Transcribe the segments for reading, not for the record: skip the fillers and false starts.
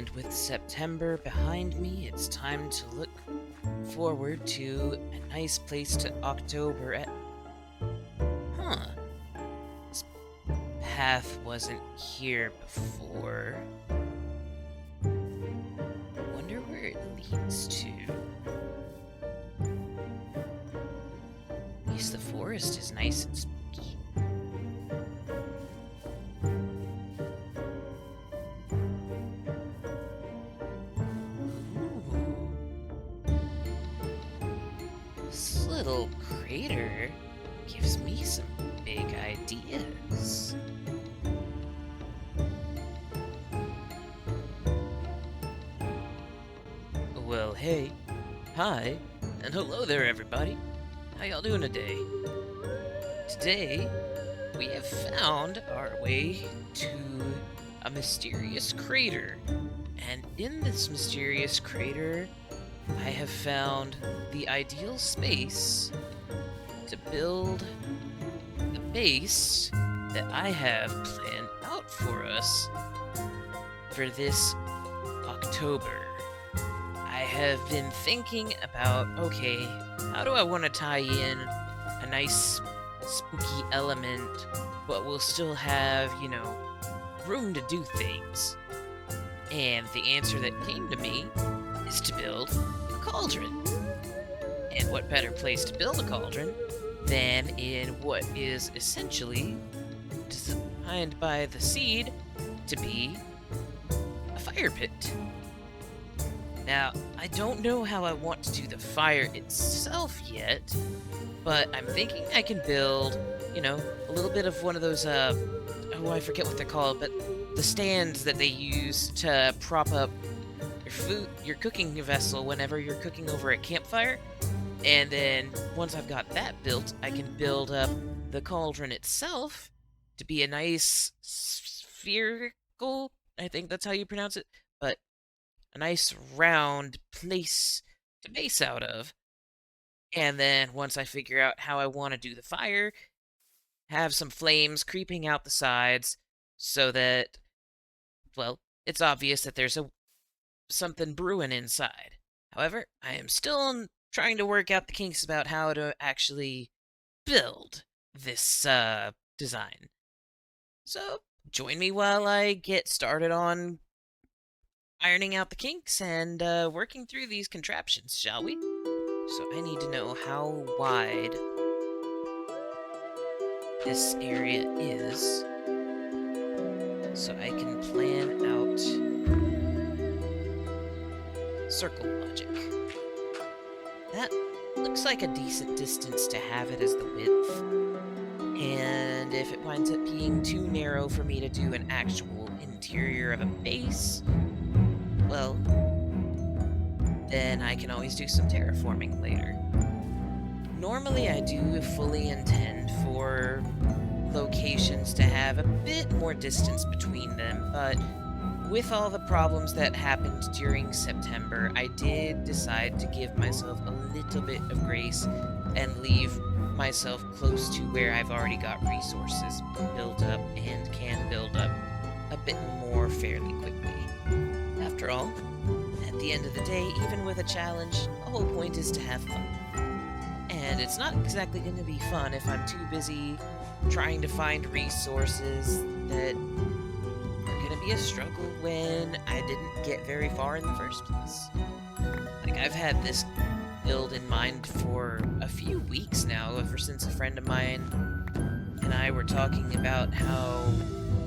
And with September behind me, it's time to look forward to a nice place to October at. Huh. This path wasn't here before. Wonder where it leads to. At least the forest is nice and spooky. This little crater gives me some big ideas. Well, hey, hi, and hello there, everybody. How y'all doing today? Today, we have found our way to a mysterious crater. And in this mysterious crater, I have found the ideal space to build the base that I have planned out for us for this October. I have been thinking about, okay, how do I want to tie in a nice spooky element, but we'll still have, room to do things? And the answer that came to me is to build a cauldron. And what better place to build a cauldron than in what is essentially designed by the seed to be a fire pit. Now, I don't know how I want to do the fire itself yet, but I'm thinking I can build, a little bit of one of those, I forget what they're called, but the stands that they use to prop up your cooking vessel whenever you're cooking over a campfire. And then once I've got that built, I can build up the cauldron itself to be a nice spherical, I think that's how you pronounce it, but a nice round place to base out of. And then once I figure out how I want to do the fire, have some flames creeping out the sides so that, well, it's obvious that there's something brewing inside. However, I am still trying to work out the kinks about how to actually build this design. So join me while I get started on ironing out the kinks and working through these contraptions, shall we? So I need to know how wide this area is so I can plan out circle logic. That looks like a decent distance to have it as the width. And if it winds up being too narrow for me to do an actual interior of a base, well, then I can always do some terraforming later. Normally I do fully intend for locations to have a bit more distance between them, but with all the problems that happened during September, I did decide to give myself a little bit of grace and leave myself close to where I've already got resources built up and can build up a bit more fairly quickly. After all, at the end of the day, even with a challenge, the whole point is to have fun. And it's not exactly going to be fun if I'm too busy trying to find resources that are going to be a struggle when I didn't get very far in the first place. Like, I've had this build in mind for a few weeks now, ever since a friend of mine and I were talking about how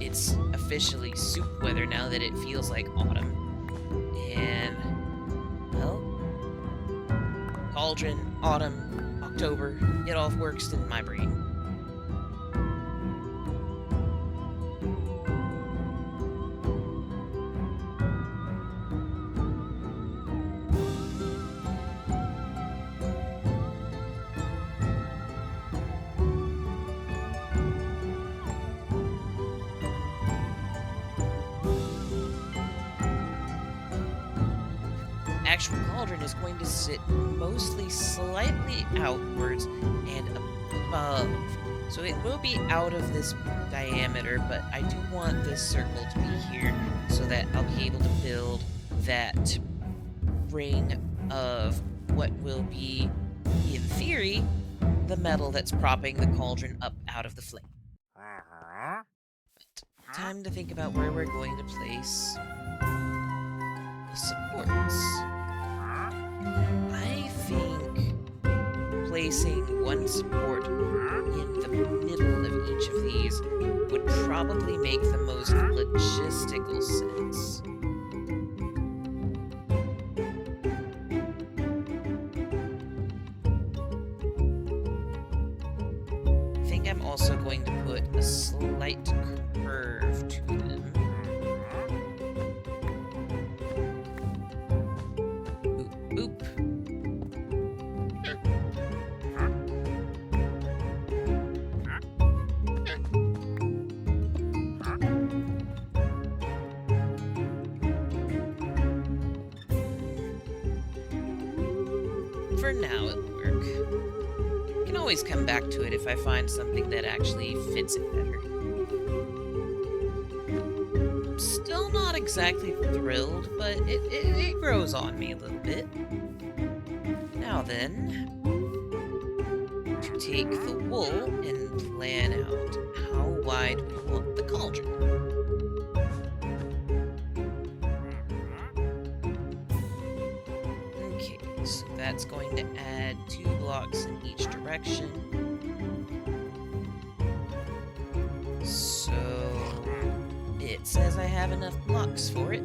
it's officially soup weather now that it feels like autumn. And, well, cauldron, autumn, October, it all works in my brain. Actual cauldron is going to sit mostly slightly outwards and above, So it will be out of this diameter, but I do want this circle to be here so that I'll be able to build that ring of what will be, in theory, the metal that's propping the cauldron up out of the flame. But time to think about where we're going to place the supports. I think placing one support in the middle of each of these would probably make the most logistical sense. I think I'm also going to put a slight curve to them. Boop, boop. For now, it'll work. I can always come back to it if I find something that actually fits it better. I'm still not exactly thrilled, but it grows on me a little bit. Now then, to take the wool and plan out how wide we want the cauldron. Okay, so that's going to add 2 blocks in each direction. So it says I have enough blocks for it.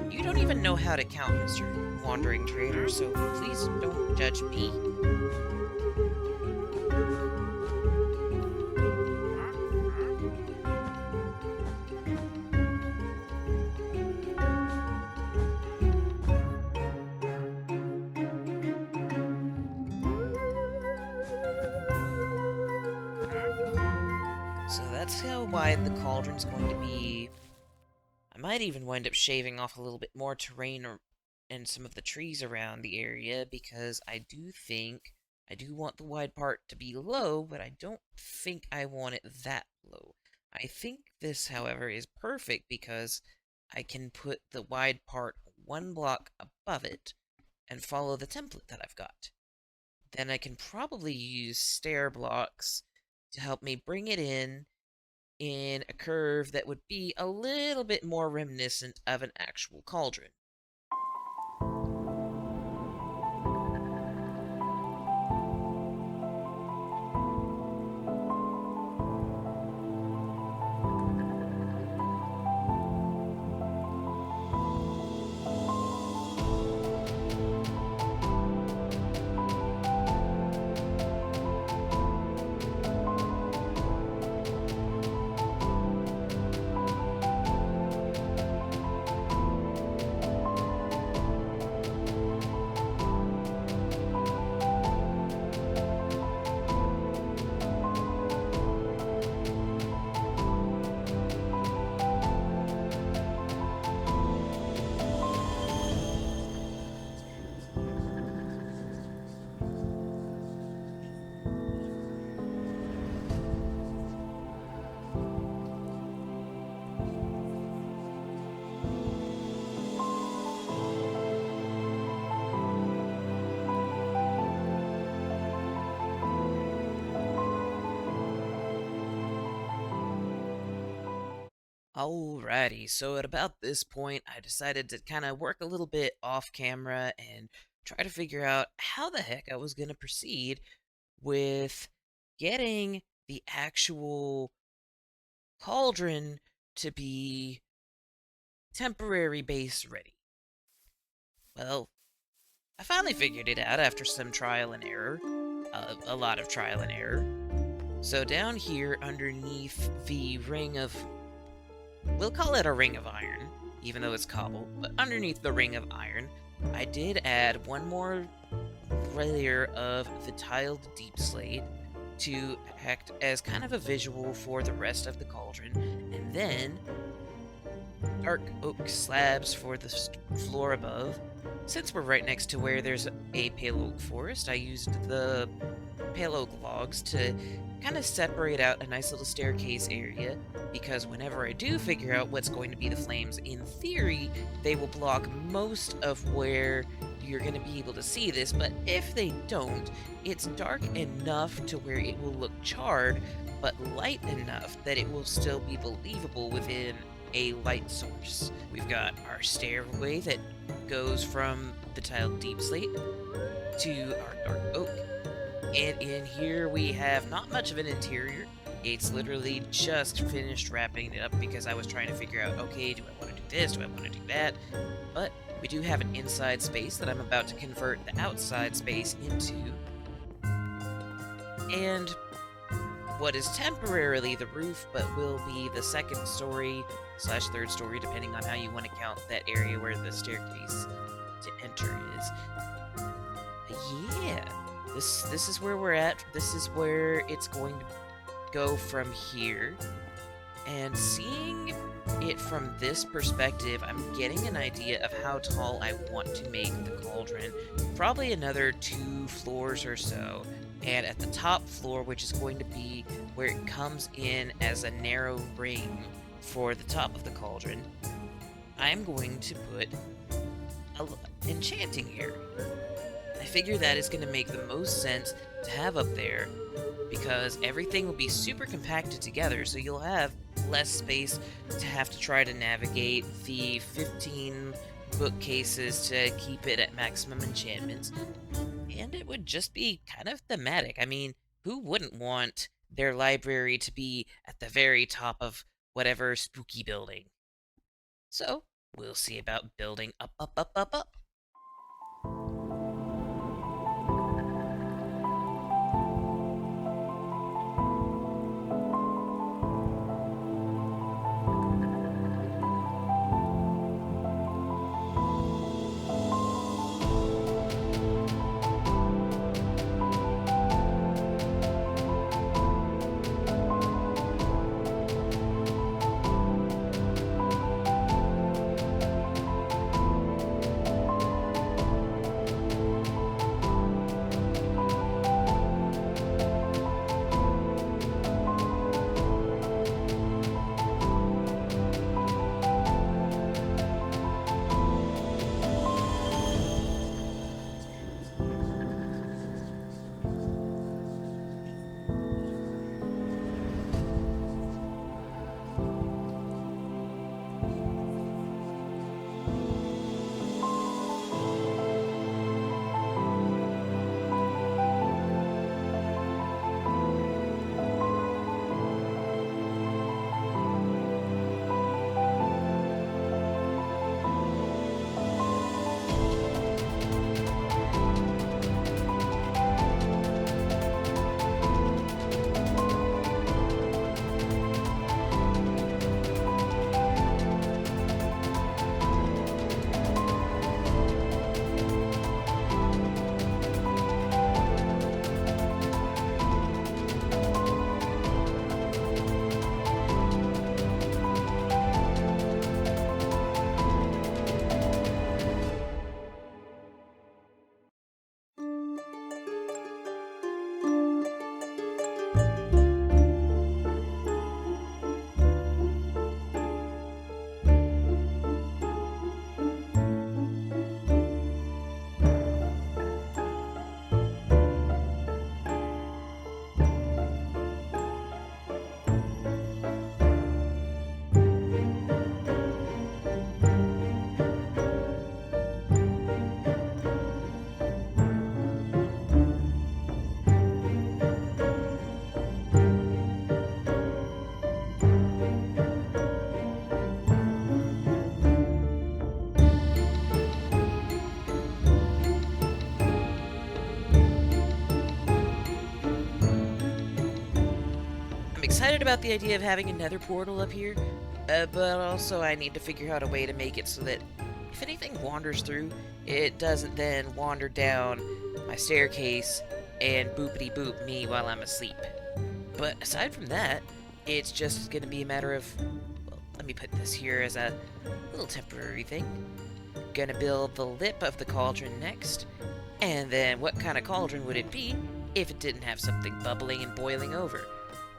You don't even know how to count, Mr. Wandering Trader, so please don't judge me. So that's how wide the cauldron's going to be. I might even wind up shaving off a little bit more terrain and some of the trees around the area, because I do want the wide part to be low, but I don't think I want it that low. I think this, however, is perfect because I can put the wide part 1 block above it and follow the template that I've got. Then I can probably use stair blocks to help me bring it in a curve that would be a little bit more reminiscent of an actual cauldron. Alrighty, so at about this point, I decided to kind of work a little bit off camera and try to figure out how the heck I was going to proceed with getting the actual cauldron to be temporary base ready. Well, I finally figured it out after some trial and error, a lot of trial and error. So down here underneath the ring of, we'll call it a ring of iron, even though it's cobble, but underneath the ring of iron, I did add 1 more layer of the tiled deep slate to act as kind of a visual for the rest of the cauldron, and then dark oak slabs for the floor above, Since we're right next to where there's a pale oak forest, I used the pale oak logs to kind of separate out a nice little staircase area, because whenever I do figure out what's going to be the flames, in theory, they will block most of where you're going to be able to see this, but if they don't, it's dark enough to where it will look charred, but light enough that it will still be believable within a light source. We've got our stairway that goes from the tiled deep slate to our dark oak. And in here we have not much of an interior. It's literally just finished wrapping it up because I was trying to figure out, okay, do I want to do this? Do I want to do that? But we do have an inside space that I'm about to convert the outside space into. And what is temporarily the roof, but will be the second story / third story, depending on how you want to count that area where the staircase to enter is. But yeah, this is where we're at. This is where it's going to go from here. And seeing it from this perspective, I'm getting an idea of how tall I want to make the cauldron. Probably another 2 floors or so. And at the top floor, which is going to be where it comes in as a narrow ring for the top of the cauldron, I'm going to put an enchanting area. I figure that is going to make the most sense to have up there, because everything will be super compacted together, so you'll have less space to have to try to navigate the 15 bookcases to keep it at maximum enchantments. And it would just be kind of thematic. I mean, who wouldn't want their library to be at the very top of whatever spooky building? So, we'll see about building up, up, up, up, up. Excited about the idea of having a nether portal up here, but also I need to figure out a way to make it so that if anything wanders through, it doesn't then wander down my staircase and boopity boop me while I'm asleep. But aside from that, it's just going to be a matter of, well, let me put this here as a little temporary thing. gonna build the lip of the cauldron next. And then what kind of cauldron would it be if it didn't have something bubbling and boiling over?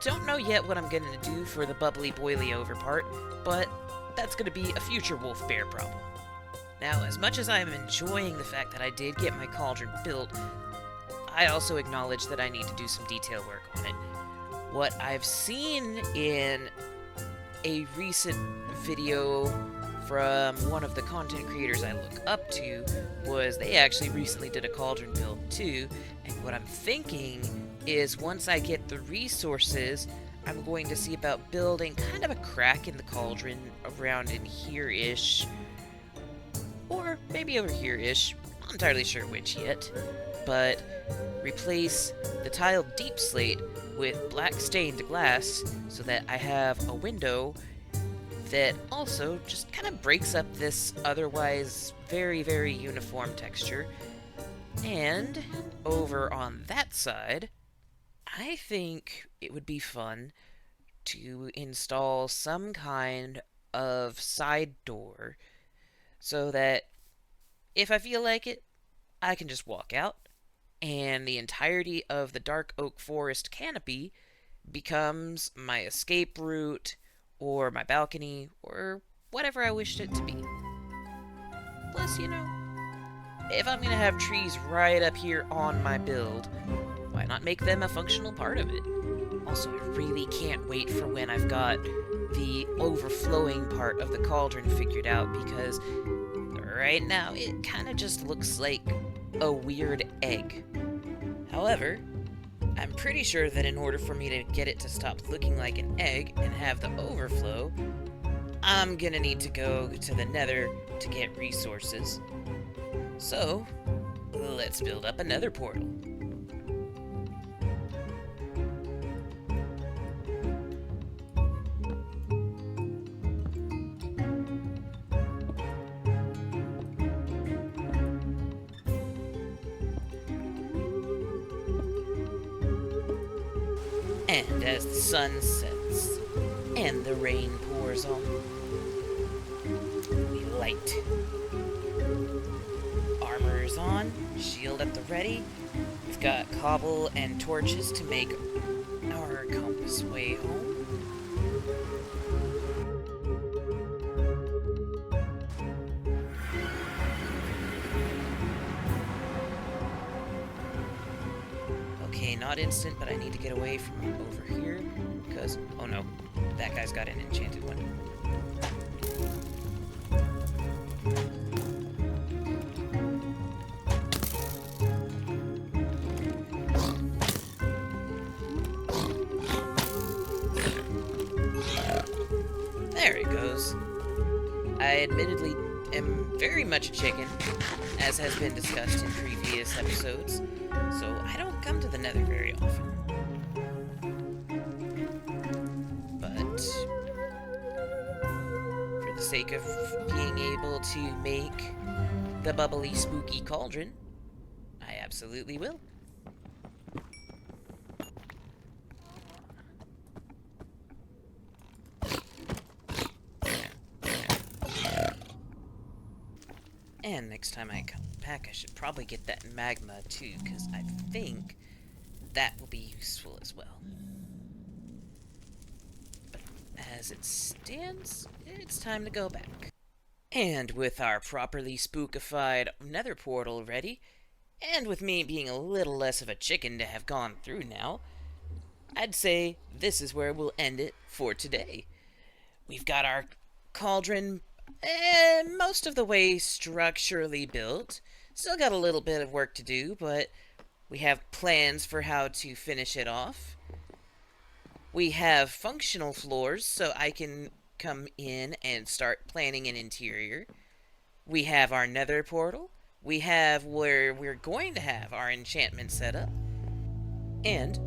Don't know yet what I'm gonna do for the bubbly boily over part, but that's gonna be a future Wolfbear problem. Now, as much as I'm enjoying the fact that I did get my cauldron built, I also acknowledge that I need to do some detail work on it. What I've seen in a recent video from one of the content creators I look up to was they actually recently did a cauldron build too, and what I'm thinking is once I get the resources, I'm going to see about building kind of a crack in the cauldron around in here-ish, or maybe over here-ish, not entirely sure which yet, but replace the tiled deep slate with black stained glass so that I have a window that also just kind of breaks up this otherwise very, very uniform texture. And over on that side, I think it would be fun to install some kind of side door so that if I feel like it, I can just walk out and the entirety of the dark oak forest canopy becomes my escape route or my balcony or whatever I wished it to be. Plus, you know, if I'm gonna have trees right up here on my build, why not make them a functional part of it? Also, I really can't wait for when I've got the overflowing part of the cauldron figured out, because right now it kind of just looks like a weird egg. However, I'm pretty sure that in order for me to get it to stop looking like an egg and have the overflow, I'm gonna need to go to the Nether to get resources. So, let's build up a Nether portal. And as the sun sets and the rain pours on, we light. Armor is on, shield at the ready. We've got cobble and torches to make our compass way home. Okay, not instant, but I need to get away from over here, because, oh no, that guy's got an enchanted one. There it goes. I admittedly am very much a chicken, as has been discussed in previous episodes, so I don't come to the Nether very often. But for the sake of being able to make the bubbly, spooky cauldron, I absolutely will. And next time I come back, I should probably get that magma too, because I think that will be useful as well. But as it stands, it's time to go back. And with our properly spookified Nether portal ready, and with me being a little less of a chicken to have gone through now, I'd say this is where we'll end it for today. We've got our cauldron most of the way structurally built. Still got a little bit of work to do, but we have plans for how to finish it off. We have functional floors, so I can come in and start planning an interior. We have our Nether portal. We have where we're going to have our enchantment set up. And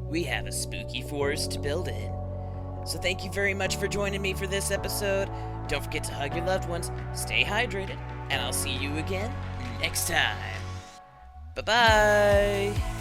we have a spooky forest to build in. So thank you very much for joining me for this episode. Don't forget to hug your loved ones, stay hydrated, and I'll see you again next time. Bye-bye!